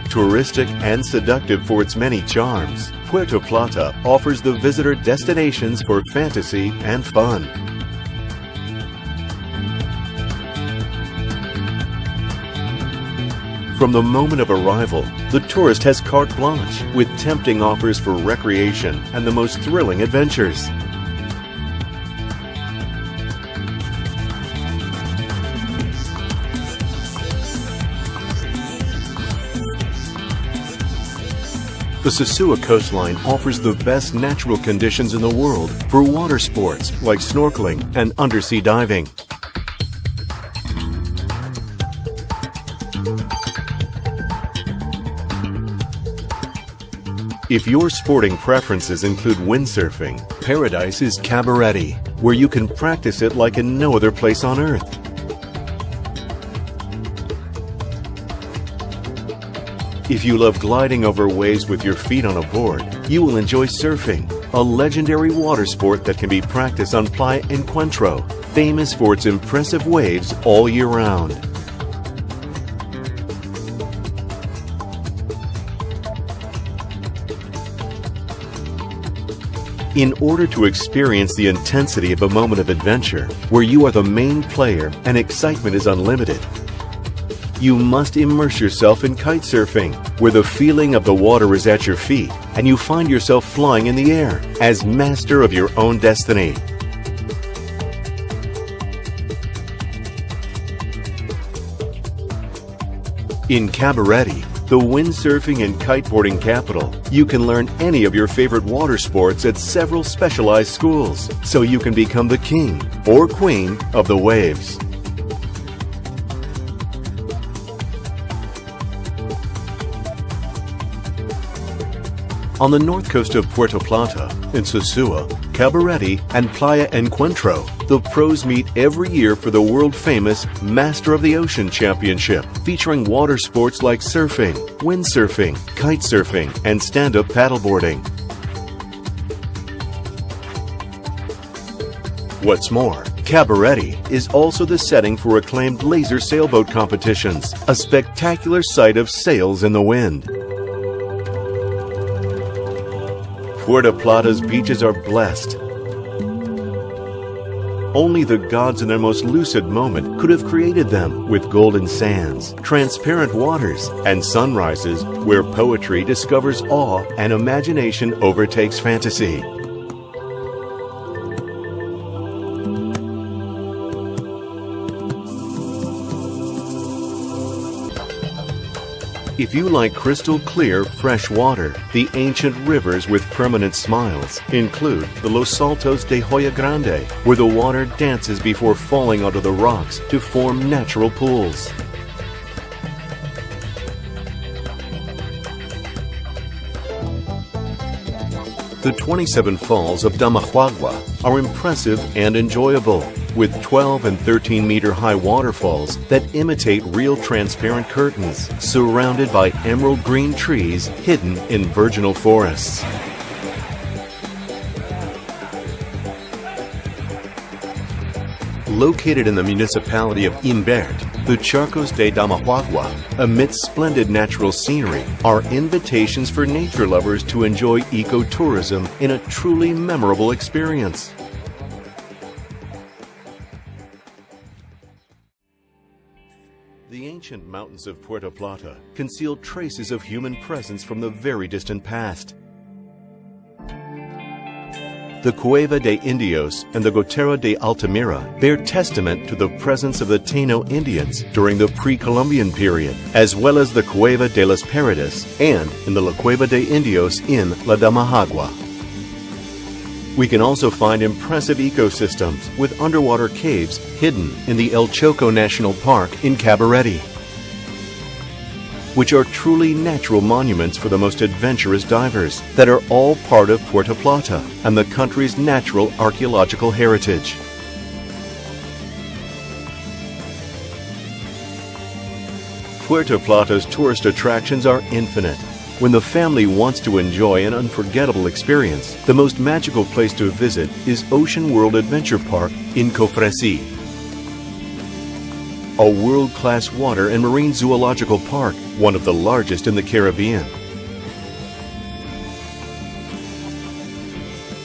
Touristic and seductive for its many charms, Puerto Plata offers the visitor destinations for fantasy and fun. From the moment of arrival, the tourist has carte blanche with tempting offers for recreation and the most thrilling adventures. The Sosua coastline offers the best natural conditions in the world for water sports like snorkeling and undersea diving. If your sporting preferences include windsurfing, paradise is Cabarete, where you can practice it like in no other place on earth. If you love gliding over waves with your feet on a board, you will enjoy surfing, a legendary water sport that can be practiced on Playa Encuentro, famous for its impressive waves all year round. In order to experience the intensity of a moment of adventure, where you are the main player and excitement is unlimited, you must immerse yourself in kite surfing, where the feeling of the water is at your feet and you find yourself flying in the air as master of your own destiny. In Cabarete, the windsurfing and kiteboarding capital, you can learn any of your favorite water sports at several specialized schools, so you can become the king or queen of the waves. On the north coast of Puerto Plata, in Sosua, Cabarete, and Playa Encuentro, the pros meet every year for the world-famous Master of the Ocean Championship, featuring water sports like surfing, windsurfing, kite surfing, and stand-up paddleboarding. What's more, Cabarete is also the setting for acclaimed laser sailboat competitions, a spectacular sight of sails in the wind. Puerto Plata's beaches are blessed. Only the gods in their most lucid moment could have created them, with golden sands, transparent waters, and sunrises where poetry discovers awe and imagination overtakes fantasy. If you like crystal clear, fresh water, the ancient rivers with permanent smiles include the Los Saltos de Hoya Grande, where the water dances before falling onto the rocks to form natural pools. The 27 falls of Damahagua are impressive and enjoyable, with 12 and 13-meter high waterfalls that imitate real transparent curtains, surrounded by emerald green trees hidden in virginal forests. Located in the municipality of Imbert, the Charcos de Damahagua, amidst splendid natural scenery, are invitations for nature lovers to enjoy ecotourism in a truly memorable experience. The ancient mountains of Puerto Plata conceal traces of human presence from the very distant past. The Cueva de Indios and the Gotera de Altamira bear testament to the presence of the Taino Indians during the pre-Columbian period, as well as the Cueva de las Paredes and in the La Cueva de Indios in La Damahagua. We can also find impressive ecosystems with underwater caves hidden in the El Choco National Park in Cabarete, which are truly natural monuments for the most adventurous divers that are all part of Puerto Plata and the country's natural archaeological heritage. Puerto Plata's tourist attractions are infinite. When the family wants to enjoy an unforgettable experience, the most magical place to visit is Ocean World Adventure Park in Cofresi, a world-class water and marine zoological park one of the largest in the Caribbean.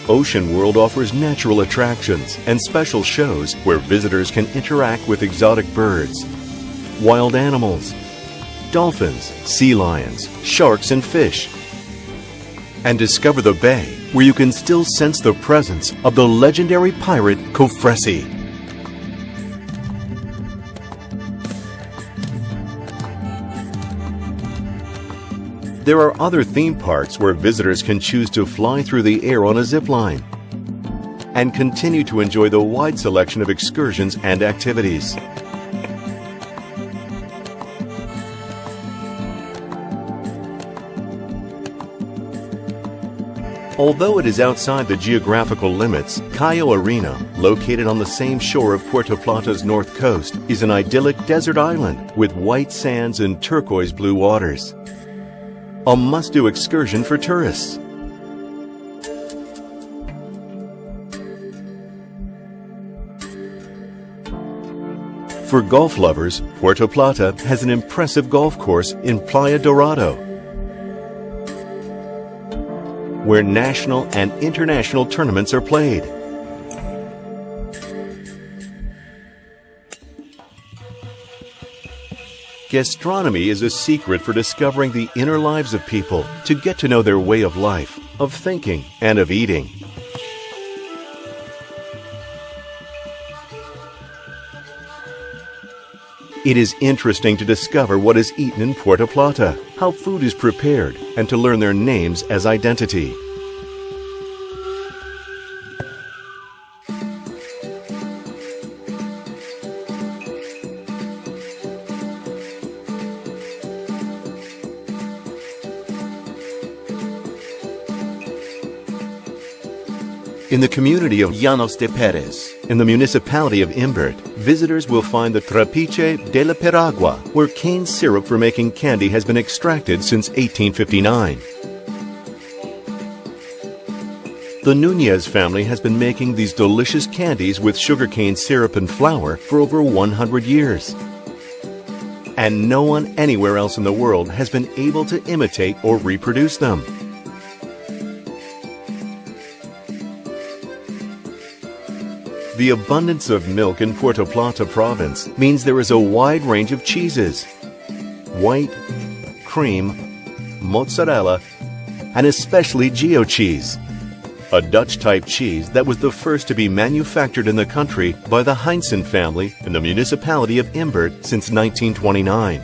Ocean World offers natural attractions and special shows where visitors can interact with exotic birds, wild animals, dolphins, sea lions, sharks, and fish, and discover the bay where you can still sense the presence of the legendary pirate Cofresi. There are other theme parks where visitors can choose to fly through the air on a zip line and continue to enjoy the wide selection of excursions and activities. Although it is outside the geographical limits, Cayo Arena, located on the same shore of Puerto Plata's north coast, is an idyllic desert island with white sands and turquoise blue waters. A must-do excursion for tourists. For golf lovers, Puerto Plata has an impressive golf course in Playa Dorado, where national and international tournaments are played. Gastronomy is a secret for discovering the inner lives of people to get to know their way of life, of thinking, and of eating. It is interesting to discover what is eaten in Puerto Plata, how food is prepared, and to learn their names as identity. In the community of Llanos de Perez, in the municipality of Imbert, visitors will find the Trapiche de la Piragua, where cane syrup for making candy has been extracted since 1859. The Nunez family has been making these delicious candies with sugarcane syrup and flour for over 100 years. And no one anywhere else in the world has been able to imitate or reproduce them. The abundance of milk in Puerto Plata province means there is a wide range of cheeses: white, cream, mozzarella, and especially Gio cheese, a Dutch-type cheese that was the first to be manufactured in the country by the Heinzen family in the municipality of Imbert since 1929.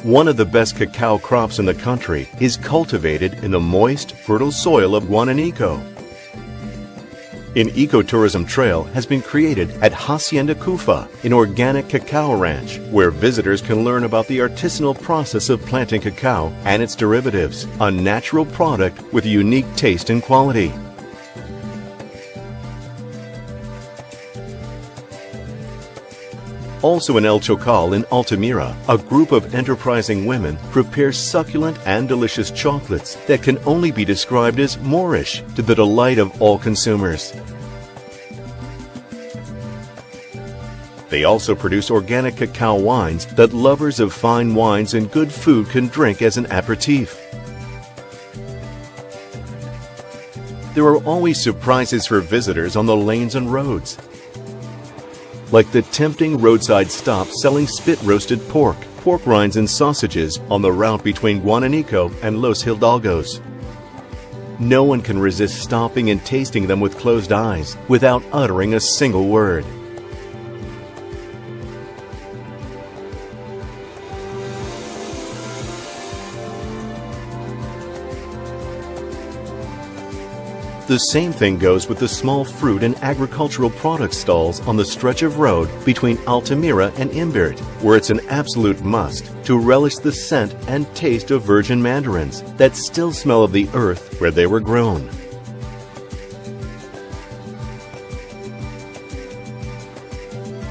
One of the best cacao crops in the country is cultivated in the moist, fertile soil of Guananico. An ecotourism trail has been created at Hacienda Cufa, an organic cacao ranch, where visitors can learn about the artisanal process of planting cacao and its derivatives, a natural product with a unique taste and quality. Also in El Chocal in Altamira, a group of enterprising women prepare succulent and delicious chocolates that can only be described as Moorish, to the delight of all consumers. They also produce organic cacao wines that lovers of fine wines and good food can drink as an aperitif. There are always surprises for visitors on the lanes and roads, like the tempting roadside stop selling spit-roasted pork, pork rinds and sausages on the route between Guananico and Los Hidalgos. No one can resist stopping and tasting them with closed eyes without uttering a single word. The same thing goes with the small fruit and agricultural product stalls on the stretch of road between Altamira and Imbert, where it's an absolute must to relish the scent and taste of virgin mandarins that still smell of the earth where they were grown.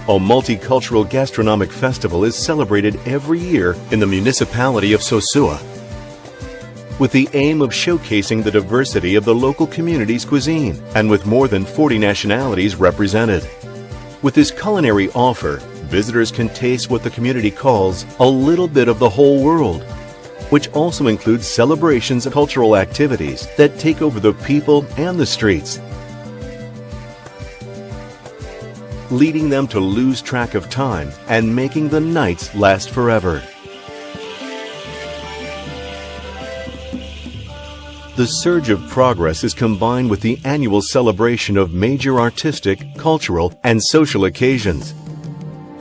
A multicultural gastronomic festival is celebrated every year in the municipality of Sosua, with the aim of showcasing the diversity of the local community's cuisine, and with more than 40 nationalities represented. With this culinary offer, visitors can taste what the community calls a little bit of the whole world, which also includes celebrations and cultural activities that take over the people and the streets, leading them to lose track of time and making the nights last forever. The surge of progress is combined with the annual celebration of major artistic, cultural, and social occasions,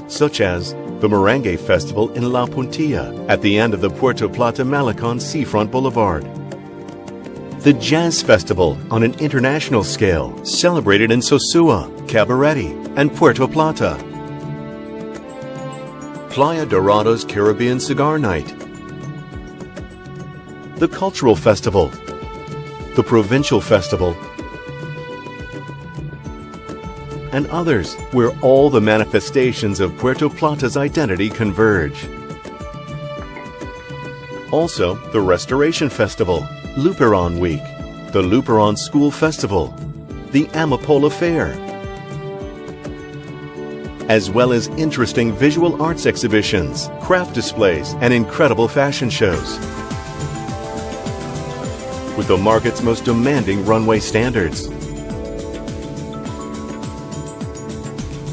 such as the Merengue Festival in La Puntilla at the end of the Puerto Plata Malecon Seafront Boulevard, the Jazz Festival on an international scale celebrated in Sosua, Cabarete, and Puerto Plata, Playa Dorado's Caribbean Cigar Night, the Cultural Festival, the Provincial Festival, and others, where all the manifestations of Puerto Plata's identity converge. Also, the Restoration Festival, Luperon Week, the Luperon School Festival, the Amapola Fair, as well as interesting visual arts exhibitions, craft displays, and incredible fashion shows, with the market's most demanding runway standards.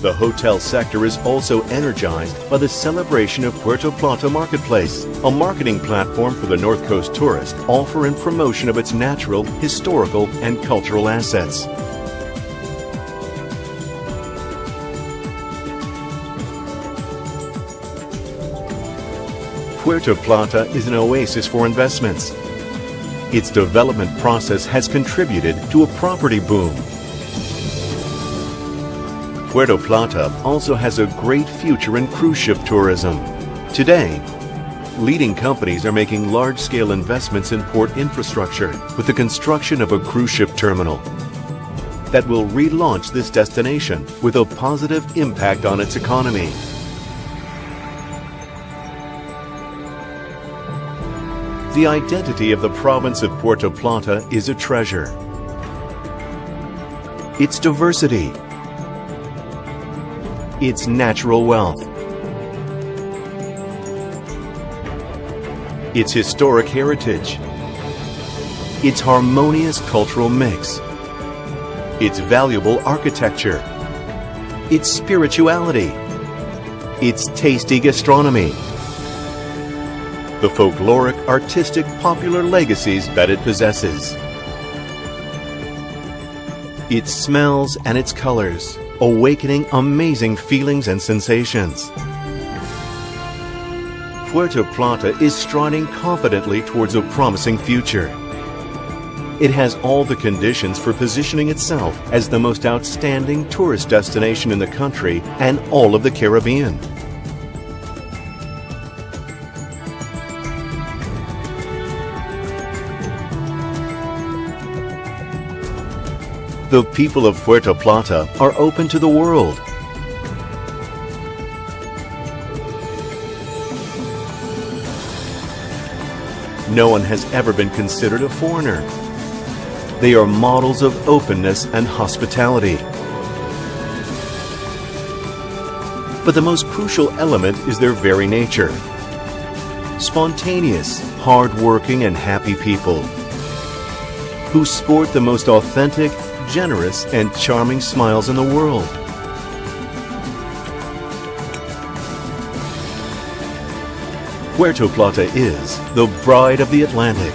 The hotel sector is also energized by the celebration of Puerto Plata Marketplace, a marketing platform for the North Coast tourist, all for in promotion of its natural, historical, and cultural assets. Puerto Plata is an oasis for investments. Its development process has contributed to a property boom. Puerto Plata also has a great future in cruise ship tourism. Today, leading companies are making large-scale investments in port infrastructure with the construction of a cruise ship terminal that will relaunch this destination with a positive impact on its economy. The identity of the province of Puerto Plata is a treasure. Its diversity, its natural wealth, its historic heritage, its harmonious cultural mix, its valuable architecture, its spirituality, its tasty gastronomy, the folkloric, artistic, popular legacies that it possesses, its smells and its colors, awakening amazing feelings and sensations. Puerto Plata is striding confidently towards a promising future. It has all the conditions for positioning itself as the most outstanding tourist destination in the country and all of the Caribbean. The people of Puerto Plata are open to the world. No one has ever been considered a foreigner. They are models of openness and hospitality. But the most crucial element is their very nature. Spontaneous, hard-working, and happy people who sport the most authentic, generous, and charming smiles in the world. Puerto Plata is the bride of the Atlantic.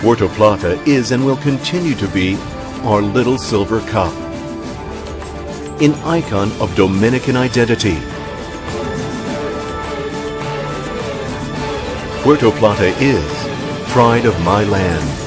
Puerto Plata is and will continue to be our little silver cup, an icon of Dominican identity. Puerto Plata is pride of my land.